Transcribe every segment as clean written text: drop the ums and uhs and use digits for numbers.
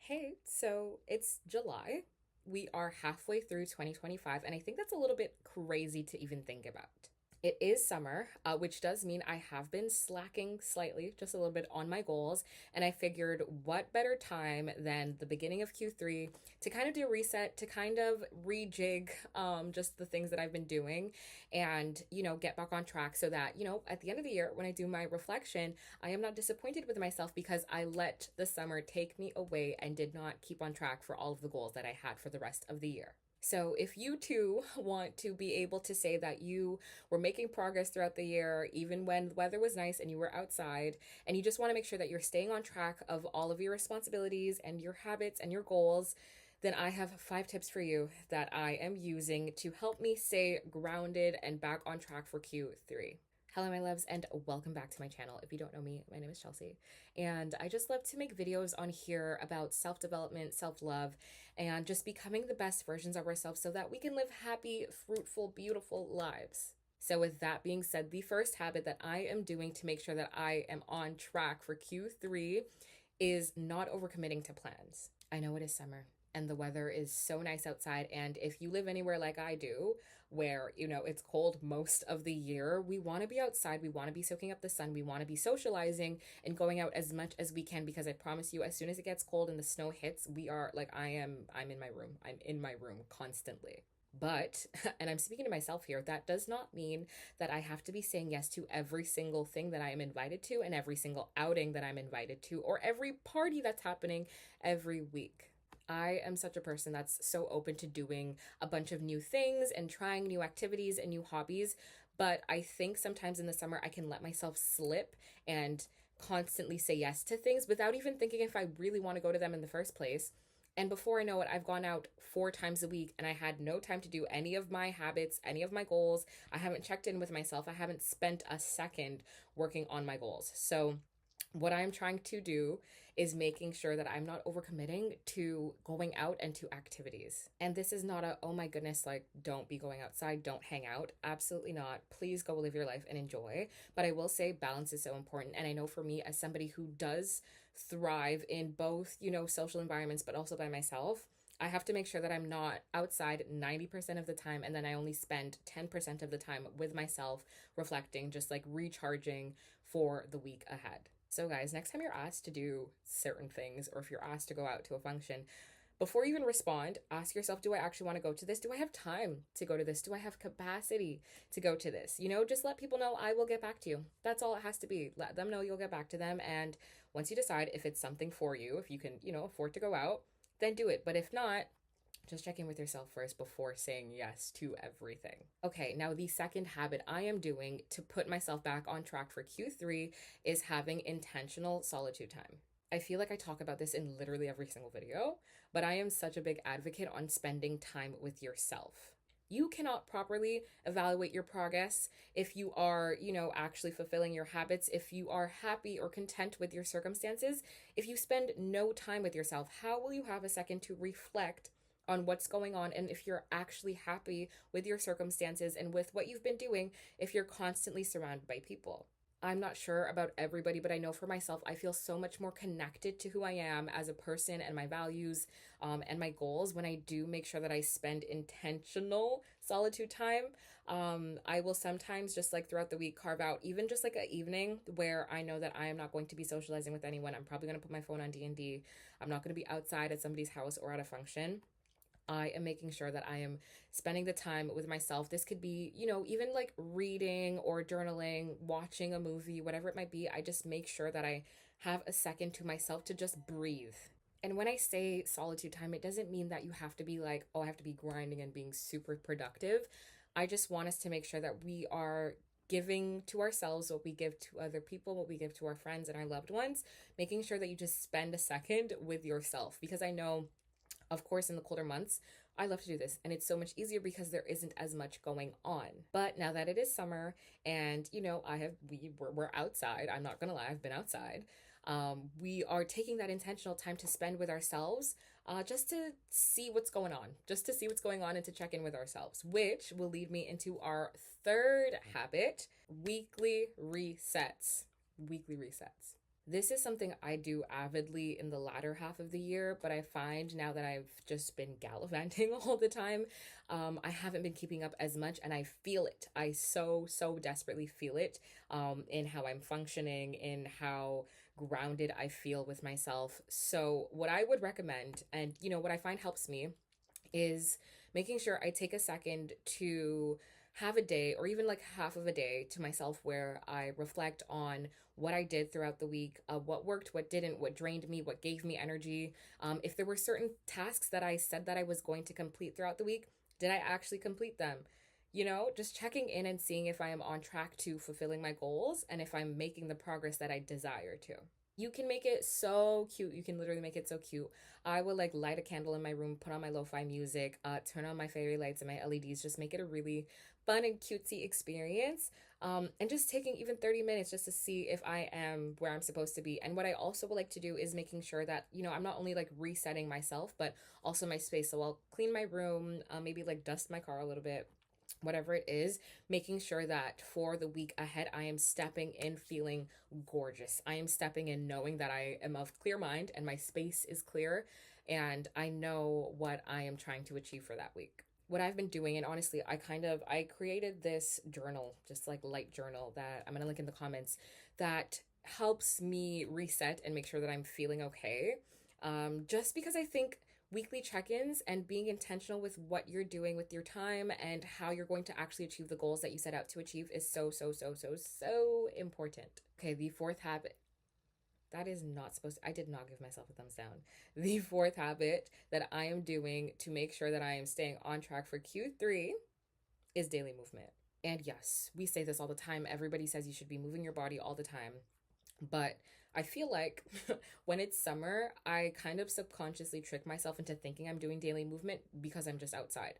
Hey, so it's July. We are halfway through 2025, and I think that's a little bit crazy to even think about. It is summer, which does mean I have been slacking slightly, just a little bit on my goals. And I figured what better time than the beginning of Q3 to kind of do a reset, to kind of rejig just the things that I've been doing and, get back on track so that, at the end of the year, when I do my reflection, I am not disappointed with myself because I let the summer take me away and did not keep on track for all of the goals that I had for the rest of the year. So, if you too want to be able to say that you were making progress throughout the year, even when the weather was nice and you were outside, and you just want to make sure that you're staying on track of all of your responsibilities and your habits and your goals, then I have 5 tips for you that I am using to help me stay grounded and back on track for Q3. Hello, my loves, and welcome back to my channel. If you don't know me, my name is Chelsea, and I just love to make videos on here about self development, self love, and just becoming the best versions of ourselves so that we can live happy, fruitful, beautiful lives. So, with that being said, the first habit that I am doing to make sure that I am on track for Q3 is not overcommitting to plans. I know it is summer and the weather is so nice outside. And if you live anywhere like I do, where, it's cold most of the year, we want to be outside. We want to be soaking up the sun. We want to be socializing and going out as much as we can because I promise you, as soon as it gets cold and the snow hits, we are like, I'm in my room. I'm in my room constantly. But, and I'm speaking to myself here, that does not mean that I have to be saying yes to every single thing that I am invited to and every single outing that I'm invited to or every party that's happening every week. I am such a person that's so open to doing a bunch of new things and trying new activities and new hobbies. But I think sometimes in the summer, I can let myself slip and constantly say yes to things without even thinking if I really want to go to them in the first place. And before I know it, I've gone out 4 times a week and I had no time to do any of my habits, any of my goals. I haven't checked in with myself. I haven't spent a second working on my goals. So, what I'm trying to do is making sure that I'm not overcommitting to going out and to activities. And this is not a, oh my goodness, like, don't be going outside, don't hang out. Absolutely not. Please go live your life and enjoy. But I will say balance is so important. And I know for me, as somebody who does thrive in both, social environments, but also by myself, I have to make sure that I'm not outside 90% of the time and then I only spend 10% of the time with myself, reflecting, just like recharging for the week ahead. So, guys, next time you're asked to do certain things or if you're asked to go out to a function, before you even respond, ask yourself, do I actually want to go to this? Do I have time to go to this? Do I have capacity to go to this? Just let people know I will get back to you. That's all it has to be. Let them know you'll get back to them. And once you decide if it's something for you, if you can, afford to go out, then do it. But if not, just check in with yourself first before saying yes to everything. Okay, now the second habit I am doing to put myself back on track for Q3 is having intentional solitude time. I feel like I talk about this in literally every single video, but I am such a big advocate on spending time with yourself. You cannot properly evaluate your progress if you are, actually fulfilling your habits, if you are happy or content with your circumstances. If you spend no time with yourself, how will you have a second to reflect on what's going on and if you're actually happy with your circumstances and with what you've been doing if you're constantly surrounded by people? I'm not sure about everybody, but I know for myself, I feel so much more connected to who I am as a person and my values and my goals when I do make sure that I spend intentional solitude time. I will sometimes just like throughout the week carve out even just like an evening where I know that I am not going to be socializing with anyone. I'm probably going to put my phone on D&D. I'm not going to be outside at somebody's house or at a function. I am making sure that I am spending the time with myself. This could be, even like reading or journaling, watching a movie, whatever it might be. I just make sure that I have a second to myself to just breathe. And when I say solitude time, it doesn't mean that you have to be like, oh, I have to be grinding and being super productive. I just want us to make sure that we are giving to ourselves what we give to other people, what we give to our friends and our loved ones, making sure that you just spend a second with yourself. Because I know, of course, in the colder months, I love to do this, and it's so much easier because there isn't as much going on. But now that it is summer, and we're outside. I'm not gonna lie, I've been outside. We are taking that intentional time to spend with ourselves, just to see what's going on, and to check in with ourselves, which will lead me into our third habit: weekly resets. Weekly resets. This is something I do avidly in the latter half of the year, but I find now that I've just been gallivanting all the time, I haven't been keeping up as much, and I feel it. I so desperately feel it, in how I'm functioning, in how grounded I feel with myself. So, what I would recommend, and what I find helps me, is making sure I take a second to have a day or even like half of a day to myself where I reflect on what I did throughout the week, what worked, what didn't, what drained me, what gave me energy. If there were certain tasks that I said that I was going to complete throughout the week, did I actually complete them? Just checking in and seeing if I am on track to fulfilling my goals and if I'm making the progress that I desire to. You can make it so cute. You can literally make it so cute. I would like light a candle in my room, put on my lo-fi music, turn on my fairy lights and my LEDs, just make it a really fun and cutesy experience. And just taking even 30 minutes just to see if I am where I'm supposed to be. And what I also would like to do is making sure that, I'm not only like resetting myself, but also my space. So I'll clean my room, maybe like dust my car a little bit, whatever it is, making sure that for the week ahead, I am stepping in feeling gorgeous. I am stepping in knowing that I am of clear mind and my space is clear and I know what I am trying to achieve for that week. What I've been doing, and honestly, I created this journal, just like light journal that I'm gonna link in the comments, that helps me reset and make sure that I'm feeling okay. Just because I think weekly check-ins and being intentional with what you're doing with your time and how you're going to actually achieve the goals that you set out to achieve is so important. Okay, the fourth habit. That is not supposed to, I did not give myself a thumbs down. The fourth habit that I am doing to make sure that I am staying on track for Q3 is daily movement. And yes, we say this all the time. Everybody says you should be moving your body all the time. But I feel like when it's summer, I kind of subconsciously trick myself into thinking I'm doing daily movement because I'm just outside.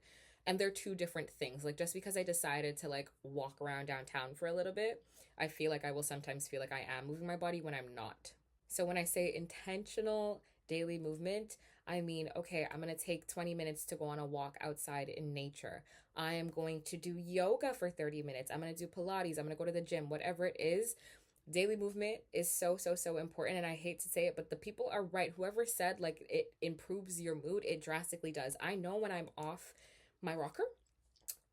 And they're two different things. Like just because I decided to like walk around downtown for a little bit, I feel like I will sometimes feel like I am moving my body when I'm not. So when I say intentional daily movement, I mean, okay, I'm going to take 20 minutes to go on a walk outside in nature. I am going to do yoga for 30 minutes. I'm going to do Pilates. I'm going to go to the gym, whatever it is. Daily movement is so important, and I hate to say it, but the people are right. Whoever said like it improves your mood, it drastically does. I know when I'm off my rocker,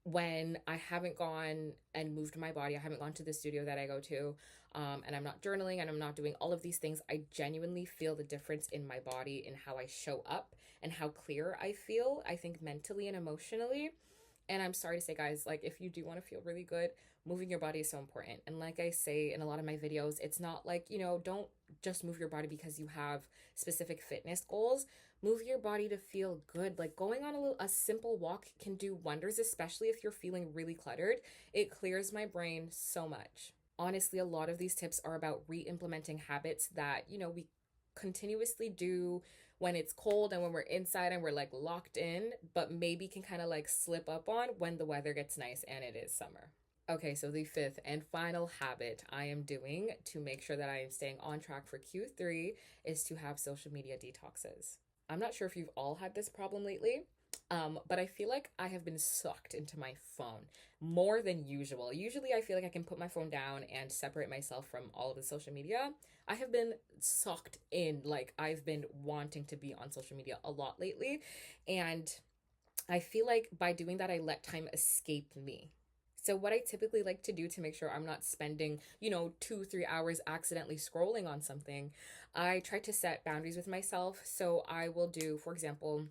when I haven't gone and moved my body, I haven't gone to the studio that I go to, and I'm not journaling and I'm not doing all of these things, I genuinely feel the difference in my body, in how I show up and how clear I feel, I think mentally and emotionally. And I'm sorry to say, guys, like if you do want to feel really good, moving your body is so important. And like I say in a lot of my videos, it's not like, don't just move your body because you have specific fitness goals. Move your body to feel good. Like going on a simple walk can do wonders, especially if you're feeling really cluttered. It clears my brain so much. Honestly, a lot of these tips are about re-implementing habits that, we continuously do when it's cold and when we're inside and we're like locked in, but maybe can kind of like slip up on when the weather gets nice and it is summer. Okay, so the fifth and final habit I am doing to make sure that I am staying on track for Q3 is to have social media detoxes. I'm not sure if you've all had this problem lately, but I feel like I have been sucked into my phone more than usual. Usually, I feel like I can put my phone down and separate myself from all of the social media. I have been sucked in, like, I've been wanting to be on social media a lot lately. And I feel like by doing that, I let time escape me. So, what I typically like to do to make sure I'm not spending, 2, 3 hours accidentally scrolling on something, I try to set boundaries with myself. So, I will do, for example,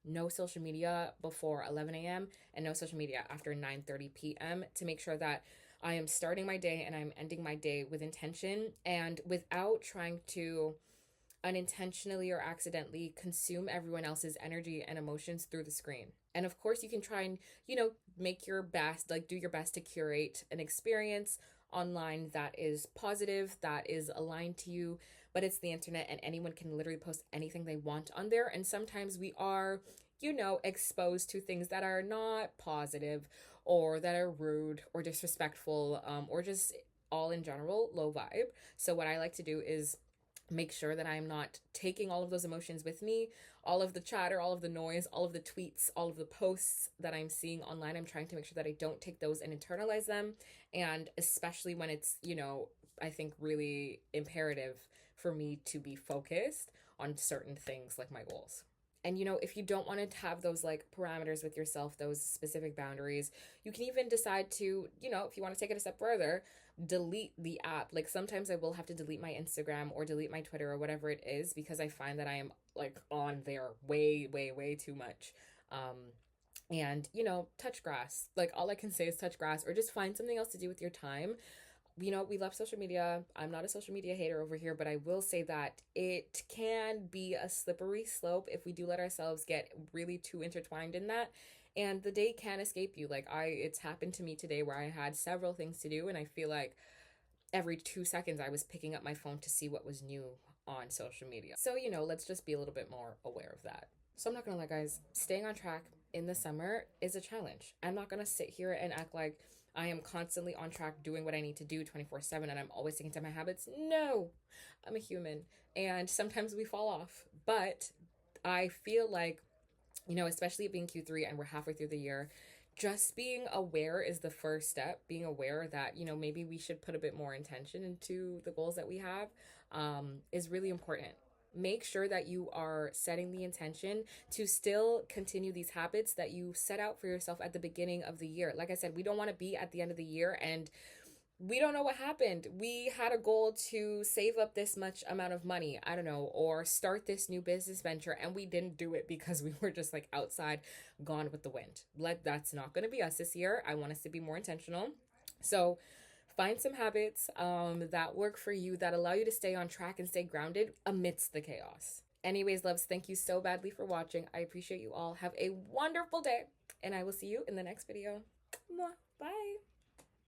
no social media before 11 a.m. and no social media after 9:30 p.m. to make sure that I am starting my day and I'm ending my day with intention and without trying to unintentionally or accidentally consume everyone else's energy and emotions through the screen. And of course, you can try and, make your best, like do your best to curate an experience online that is positive, that is aligned to you, but it's the internet and anyone can literally post anything they want on there. And sometimes we are, exposed to things that are not positive or that are rude or disrespectful, or just all in general low vibe. So, what I like to do is make sure that I'm not taking all of those emotions with me, all of the chatter, all of the noise, all of the tweets, all of the posts that I'm seeing online. I'm trying to make sure that I don't take those and internalize them. And especially when it's, I think really imperative for me to be focused on certain things like my goals. And if you don't want to have those like parameters with yourself, those specific boundaries, you can even decide to, if you want to take it a step further, delete the app. Like sometimes I will have to delete my Instagram or delete my Twitter or whatever it is because I find that I am like on there way, way, way too much. And touch grass. Like all I can say is touch grass or just find something else to do with your time. We love social media. I'm not a social media hater over here, but I will say that it can be a slippery slope if we do let ourselves get really too intertwined in that. And the day can escape you. Like it's happened to me today where I had several things to do, and I feel like every 2 seconds I was picking up my phone to see what was new on social media. So, let's just be a little bit more aware of that. So I'm not gonna lie, guys, staying on track in the summer is a challenge. I'm not gonna sit here and act like I am constantly on track doing what I need to do 24/7 and I'm always sticking to my habits. No, I'm a human and sometimes we fall off. But I feel like, especially it being Q3 and we're halfway through the year, just being aware is the first step. Being aware that, maybe we should put a bit more intention into the goals that we have is really important. Make sure that you are setting the intention to still continue these habits that you set out for yourself at the beginning of the year. Like I said, we don't want to be at the end of the year and we don't know what happened. We had a goal to save up this much amount of money, I don't know, or start this new business venture, and we didn't do it because we were just like outside, gone with the wind. Like, that's not going to be us this year. I want us to be more intentional. So, find some habits that work for you that allow you to stay on track and stay grounded amidst the chaos. Anyways, loves, thank you so badly for watching. I appreciate you all. Have a wonderful day, and I will see you in the next video. Bye.